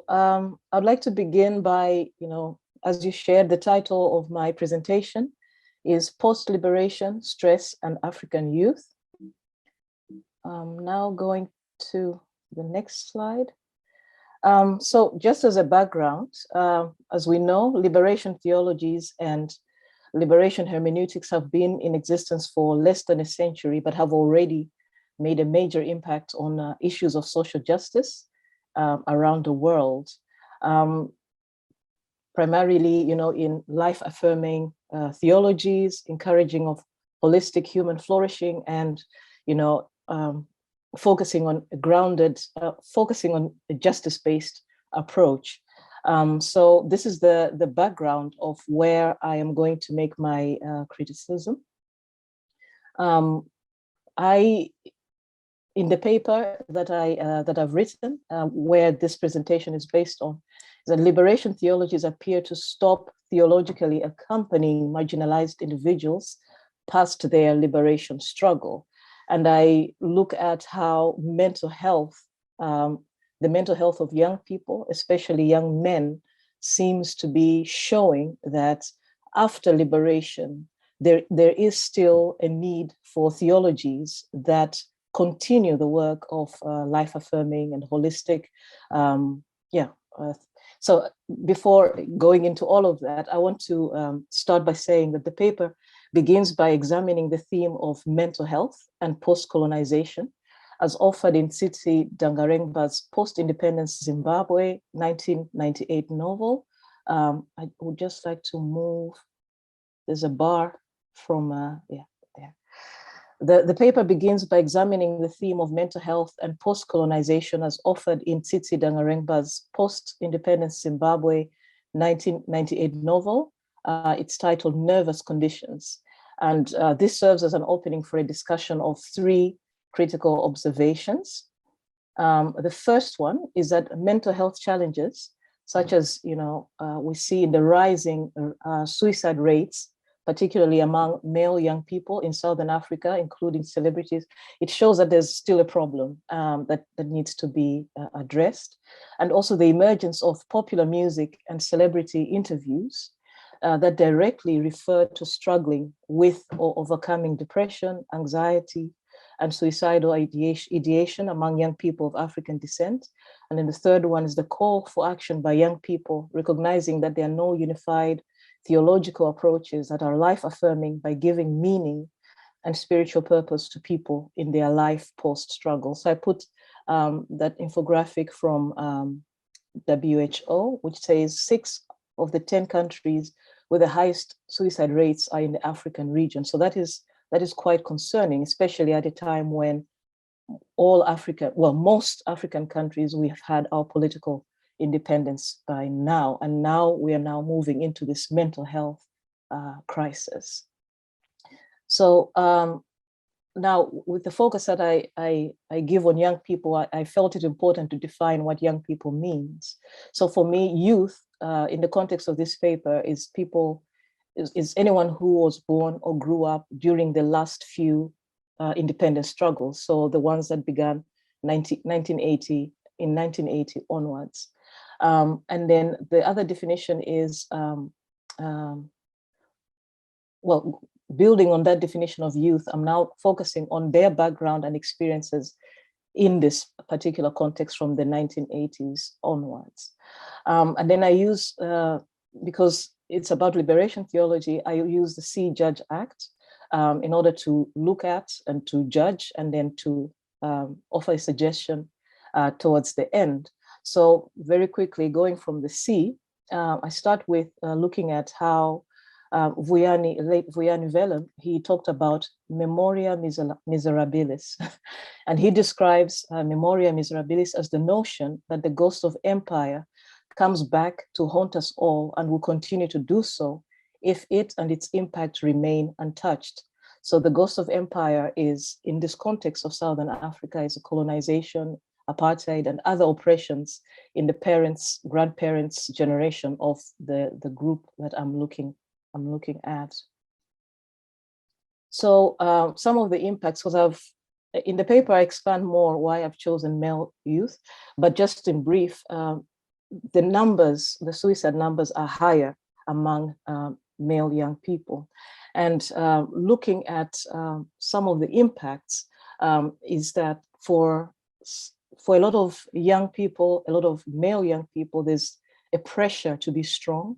I'd like to begin by, as you shared, the title of my presentation is Post-Liberation, Stress and African Youth. Now going to the next slide. So just as a background, as we know, liberation theologies and liberation hermeneutics have been in existence for less than a century, but have already made a major impact on issues of social justice around the world. Primarily, in life-affirming theologies, encouraging of holistic human flourishing, and, focusing on a justice-based approach. So this is the background of where I am going to make my criticism. In the paper that I've written, where this presentation is based on, is that liberation theologies appear to stop theologically accompanying marginalized individuals past their liberation struggle. And I look at how mental health, the mental health of young people, especially young men, seems to be showing that after liberation, there is still a need for theologies that continue the work of life-affirming and holistic. So before going into all of that, I want to start by saying that the paper begins by examining the theme of mental health and post-colonization as offered in Tsitsi Dangarengba's Post-Independence Zimbabwe 1998 novel. I would just like to move, there's a bar from, there. The paper begins by examining the theme of mental health and post-colonization as offered in Tsitsi Dangarengba's Post-Independence Zimbabwe 1998 novel. It's titled Nervous Conditions. And this serves as an opening for a discussion of three critical observations. The first one is that mental health challenges, such as, we see in the rising suicide rates, particularly among male young people in Southern Africa, including celebrities, it shows that there's still a problem that needs to be addressed. And also the emergence of popular music and celebrity interviews that directly refer to struggling with or overcoming depression, anxiety, and suicidal ideation among young people of African descent. And then the third one is the call for action by young people, recognizing that there are no unified theological approaches that are life-affirming by giving meaning and spiritual purpose to people in their life post-struggle. So I put that infographic from WHO, which says 6 of the 10 countries with the highest suicide rates are in the African region. So that is quite concerning, especially at a time when most African countries, we have had our political independence by now, and now we are now moving into this mental health crisis. So now with the focus that I give on young people, I felt it important to define what young people means. So for me, youth in the context of this paper is anyone who was born or grew up during the last few independence struggles. So the ones that began in 1980 onwards. And then the other definition is, building on that definition of youth, I'm now focusing on their background and experiences in this particular context from the 1980s onwards. And then I use, because it's about liberation theology, I use the See, Judge, Act in order to look at and to judge and then to offer a suggestion towards the end. So very quickly, going from the C, I start with looking at how late Vuyani Vellum, he talked about memoria miserabilis. And he describes memoria miserabilis as the notion that the ghost of empire comes back to haunt us all and will continue to do so if it and its impact remain untouched. So the ghost of empire is, in this context of Southern Africa, is a colonization, apartheid, and other oppressions in the parents, grandparents' generation of the group that I'm looking at. So some of the impacts, because in the paper, I expand more why I've chosen male youth, but just in brief, the suicide numbers are higher among male young people. And looking at some of the impacts is that for a lot of young people, a lot of male young people, there's a pressure to be strong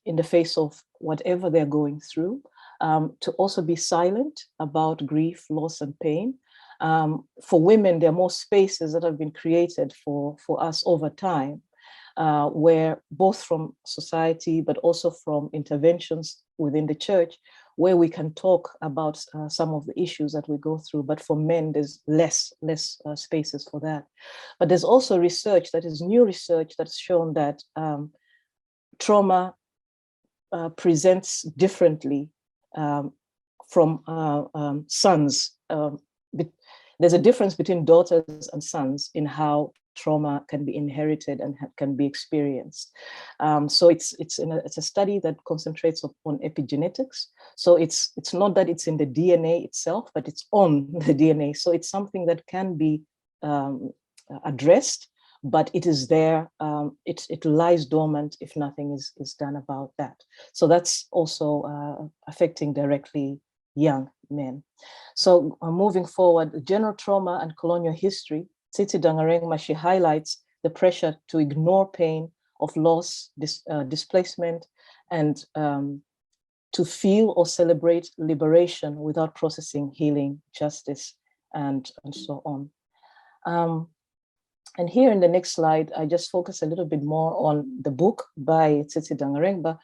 in the face of whatever they're going through, to also be silent about grief, loss, and pain. For women, there are more spaces that have been created for us over time, where both from society, but also from interventions within the church, where we can talk about some of the issues that we go through. But for men, there's less spaces for that. But there's also research that is new research that's shown that trauma presents differently from sons. There's a difference between daughters and sons in how trauma can be inherited and can be experienced. So it's a study that concentrates on epigenetics. So it's not that it's in the DNA itself, but it's on the DNA. So it's something that can be addressed, but it is there. It lies dormant if nothing is done about that. So that's also affecting directly young men. So moving forward, general trauma and colonial history, Tsitsi Dangarengma, she highlights the pressure to ignore pain of loss, displacement, and to feel or celebrate liberation without processing healing, justice, and so on. And here in the next slide, I just focus a little bit more on the book by Tsitsi Dangarengma.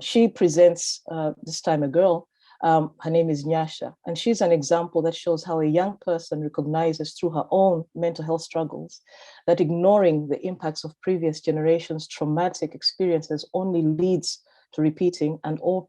She presents, this time a girl, her name is Nyasha, and she's an example that shows how a young person recognizes through her own mental health struggles that ignoring the impacts of previous generations' traumatic experiences only leads to repeating and or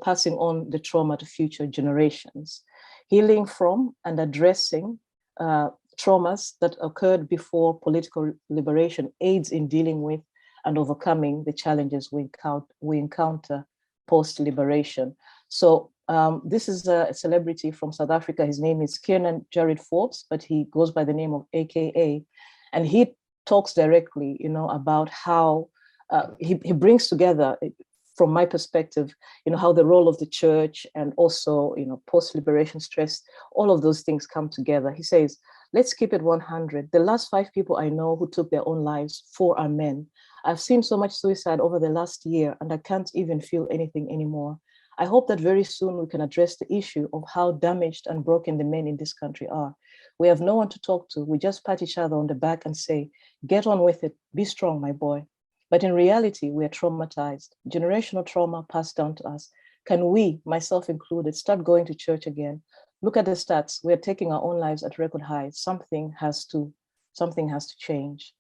passing on the trauma to future generations. Healing from and addressing traumas that occurred before political liberation aids in dealing with and overcoming the challenges we encounter post-liberation. So this is a celebrity from South Africa. His name is Kiernan Jared Forbes, but he goes by the name of AKA. And he talks directly, about how he brings together, from my perspective, how the role of the church and also, post-liberation stress, all of those things come together. He says, let's keep it 100. The last 5 people I know who took their own lives, 4 are men. I've seen so much suicide over the last year and I can't even feel anything anymore. I hope that very soon we can address the issue of how damaged and broken the men in this country are. We have no one to talk to. We just pat each other on the back and say, get on with it, be strong, my boy. But in reality, we are traumatized, generational trauma passed down to us. Can we, myself included, start going to church again? Look at the stats. We are taking our own lives at record highs. Something has to change.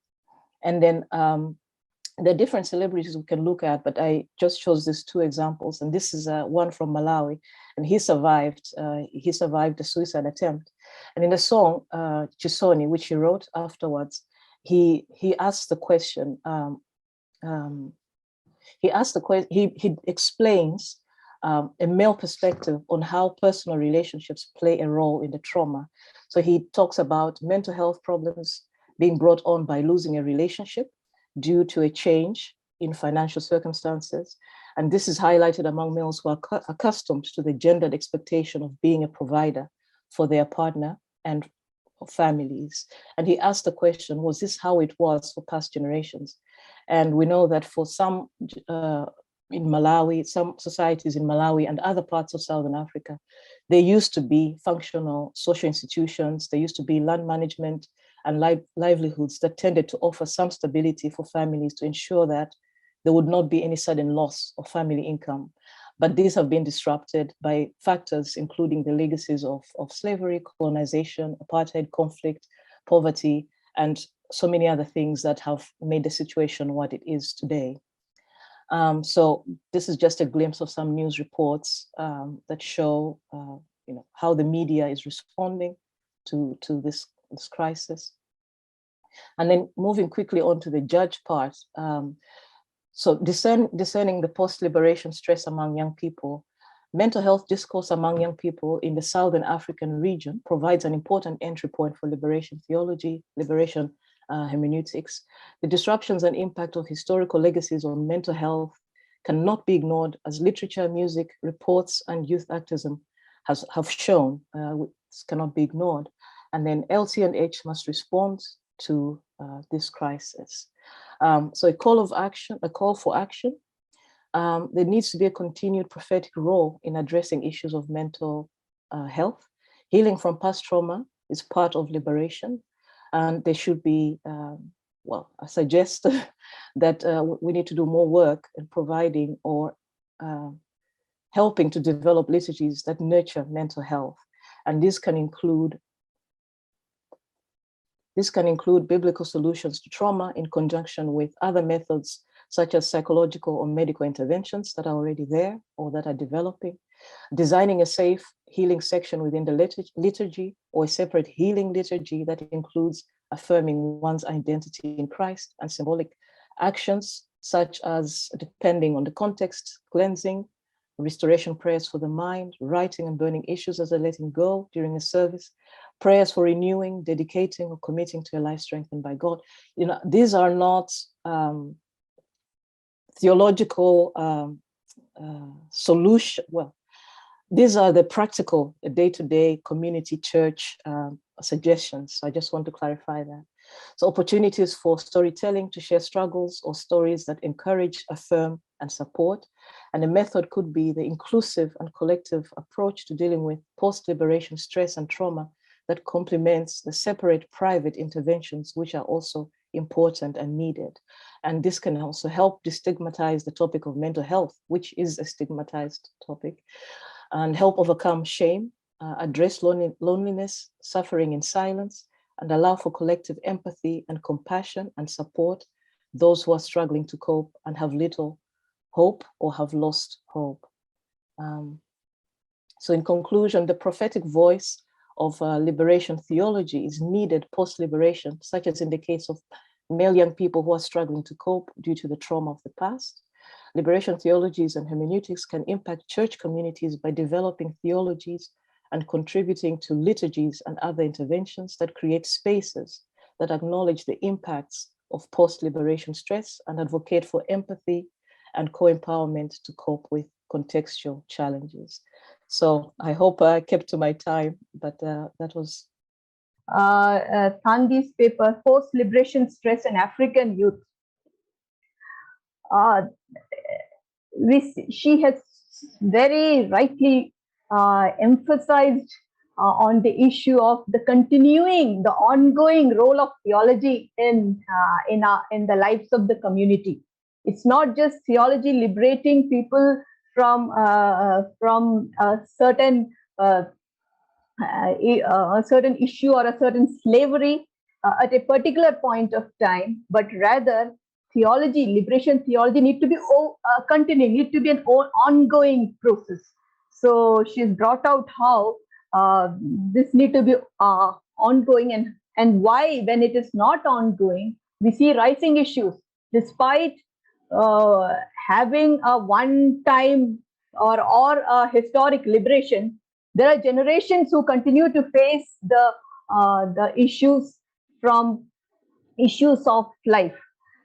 And then there are different celebrities we can look at, but I just chose these 2 examples. And this is one from Malawi, and he survived a suicide attempt. And in the song Chisoni, which he wrote afterwards, he asked the question. He explains a male perspective on how personal relationships play a role in the trauma. So he talks about mental health problems being brought on by losing a relationship due to a change in financial circumstances. And this is highlighted among males who are accustomed to the gendered expectation of being a provider for their partner and families. And he asked the question, was this how it was for past generations? And we know that for some in Malawi, some societies in Malawi and other parts of Southern Africa, there used to be functional social institutions, there used to be land management and livelihoods that tended to offer some stability for families to ensure that there would not be any sudden loss of family income. But these have been disrupted by factors including the legacies of slavery, colonization, apartheid, conflict, poverty, and so many other things that have made the situation what it is today. So this is just a glimpse of some news reports that show how the media is responding to this crisis. And then moving quickly on to the judge part. So discerning the post-liberation stress among young people, mental health discourse among young people in the Southern African region provides an important entry point for liberation theology, liberation hermeneutics. The disruptions and impact of historical legacies on mental health cannot be ignored, as literature, music, reports, and youth activism have shown. This cannot be ignored. And then LC&H must respond to this crisis. So a call for action. There needs to be a continued prophetic role in addressing issues of mental health. Healing from past trauma is part of liberation. And there should be, well, I suggest that we need to do more work in providing or helping to develop liturgies that nurture mental health. And this can include biblical solutions to trauma in conjunction with other methods such as psychological or medical interventions that are already there or that are developing, designing a safe healing section within the liturgy or a separate healing liturgy that includes affirming one's identity in Christ, and symbolic actions such as, depending on the context, cleansing, restoration prayers for the mind, writing and burning issues as a letting go during a service, prayers for renewing, dedicating, or committing to a life strengthened by God. You know, these are not theological solution. Well, these are the practical day-to-day community church suggestions. So I just want to clarify that. So opportunities for storytelling to share struggles or stories that encourage, affirm, and support. And the method could be the inclusive and collective approach to dealing with post-liberation stress and trauma that complements the separate private interventions, which are also important and needed. And this can also help destigmatize the topic of mental health, which is a stigmatized topic, and help overcome shame, address loneliness, suffering in silence, and allow for collective empathy and compassion and support those who are struggling to cope and have little hope or have lost hope. So in conclusion, the prophetic voice of liberation theology is needed post-liberation, such as in the case of male young people who are struggling to cope due to the trauma of the past. Liberation theologies and hermeneutics can impact church communities by developing theologies and contributing to liturgies and other interventions that create spaces that acknowledge the impacts of post-liberation stress and advocate for empathy and co-empowerment to cope with contextual challenges. So I hope I kept to my time, but that was... Thandi's paper, Post-Liberation Stress in African Youth. She has very rightly emphasized on the issue of the ongoing role of theology in the lives of the community. It's not just theology liberating people from a certain issue or a certain slavery at a particular point of time, but rather theology, liberation theology, need to be continuing, need to be an ongoing process. So she's brought out how this need to be ongoing, and why, when it is not ongoing, we see rising issues despite having a one-time or a historic liberation. There are generations who continue to face the issues of life.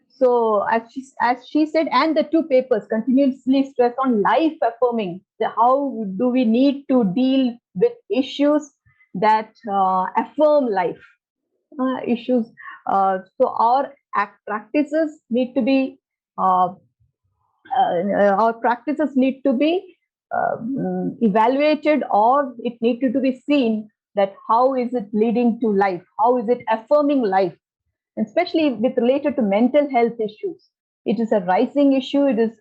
So as she said, and the two papers continuously stress on life affirming. How do we need to deal with issues that affirm life? Issues. So our practices need to be evaluated, or it needed to be seen that how is it leading to life? How is it affirming life? Especially with related to mental health issues. It is a rising issue. It is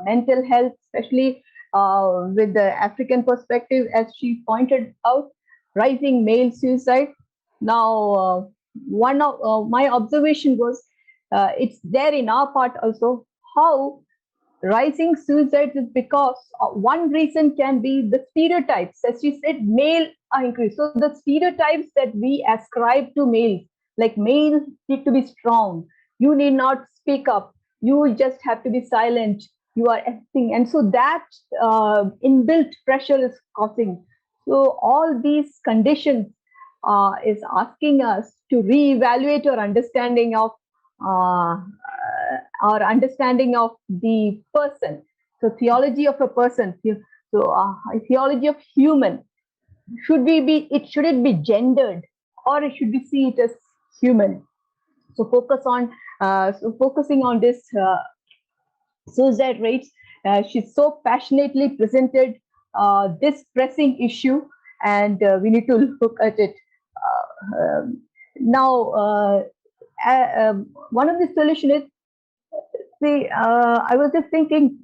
mental health, especially with the African perspective, as she pointed out, rising male suicide. Now, one of my observation was, it's there in our part also, how rising suicides is because one reason can be the stereotypes. As she said, male are increased. So the stereotypes that we ascribe to males, like males need to be strong, you need not speak up, you just have to be silent, you are acting, and so that inbuilt pressure is causing. So all these conditions is asking us to reevaluate uh, our understanding of the person. So theology of a person. So theology of human. Should it be gendered, or should we see it as human? So focusing on this suicide rates. She's so passionately presented this pressing issue, and we need to look at it. Now, one of the solutions is, see, I was just thinking,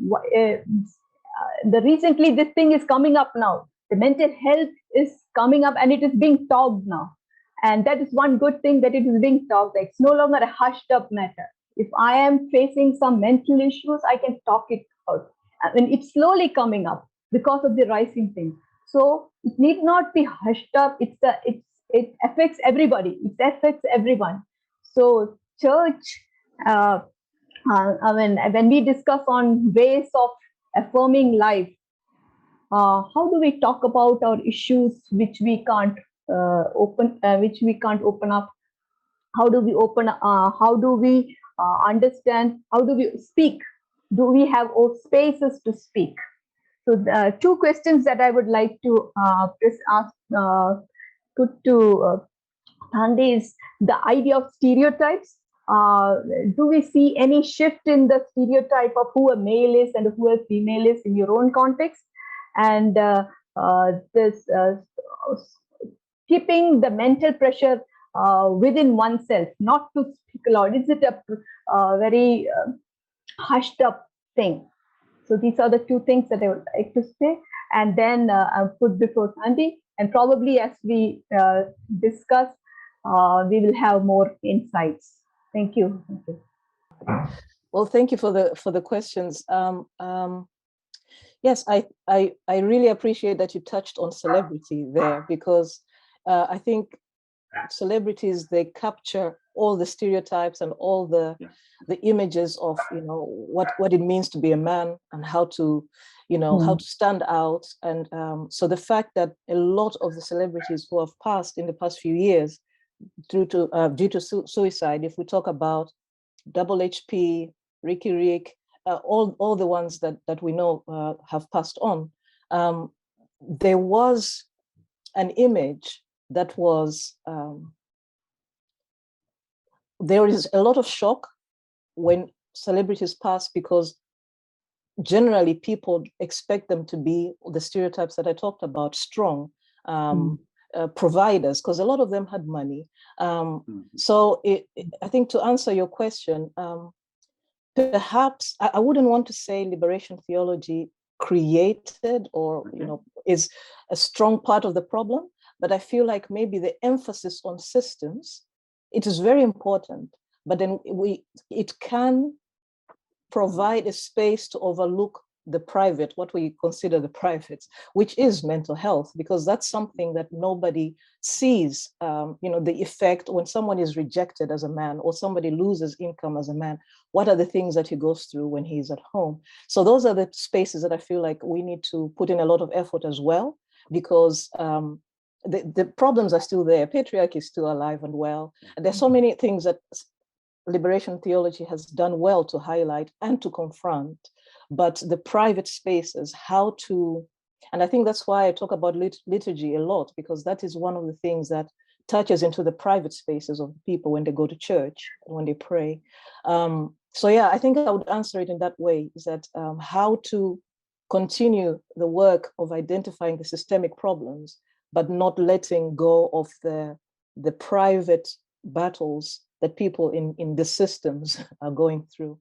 the recently this thing is coming up now. The mental health is coming up, and it is being talked now. And that is one good thing, that it is being talked. It's no longer a hushed up matter. If I am facing some mental issues, I can talk it out. I mean, it's slowly coming up because of the rising thing. So it need not be hushed up. It affects everybody. It affects everyone. So church, I mean, when we discuss on ways of affirming life, how do we talk about our issues which we can't open up? How do we open? How do we understand? How do we speak? Do we have spaces to speak? So the two questions that I would like to ask, put to Thandi, is the idea of stereotypes. Do we see any shift in the stereotype of who a male is and who a female is in your own context? And this keeping the mental pressure within oneself, not to speak aloud. Is it a very hushed up thing? So these are the two things that I would like to say, and then I'll put before Thandi, and probably as we discuss, we will have more insights. Thank you. Thank you. Well, thank you for the questions. Yes, I really appreciate that you touched on celebrity there, because I think celebrities, they capture all the stereotypes and all the images of, you know, what it means to be a man and how to, you know, how to stand out. And so the fact that a lot of the celebrities who have passed in the past few years due to suicide, if we talk about Double HP, Ricky Rick, all the ones that we know have passed on, there was an image that was, there is a lot of shock when celebrities pass, because generally people expect them to be the stereotypes that I talked about, strong providers, because a lot of them had money. So I think, to answer your question, perhaps I wouldn't want to say liberation theology created or is a strong part of the problem, but I feel like maybe the emphasis on systems, it is very important, but then it can provide a space to overlook the private, what we consider the private, which is mental health, because that's something that nobody sees. The effect when someone is rejected as a man, or somebody loses income as a man, what are the things that he goes through when he's at home? So those are the spaces that I feel like we need to put in a lot of effort as well, because the problems are still there. Patriarchy is still alive and well. And there's so many things that liberation theology has done well to highlight and to confront, but the private spaces, how to, and I think that's why I talk about liturgy a lot, because that is one of the things that touches into the private spaces of people when they go to church, when they pray. So yeah, I think I would answer it in that way, is that how to continue the work of identifying the systemic problems, but not letting go of the private battles that people in the systems are going through.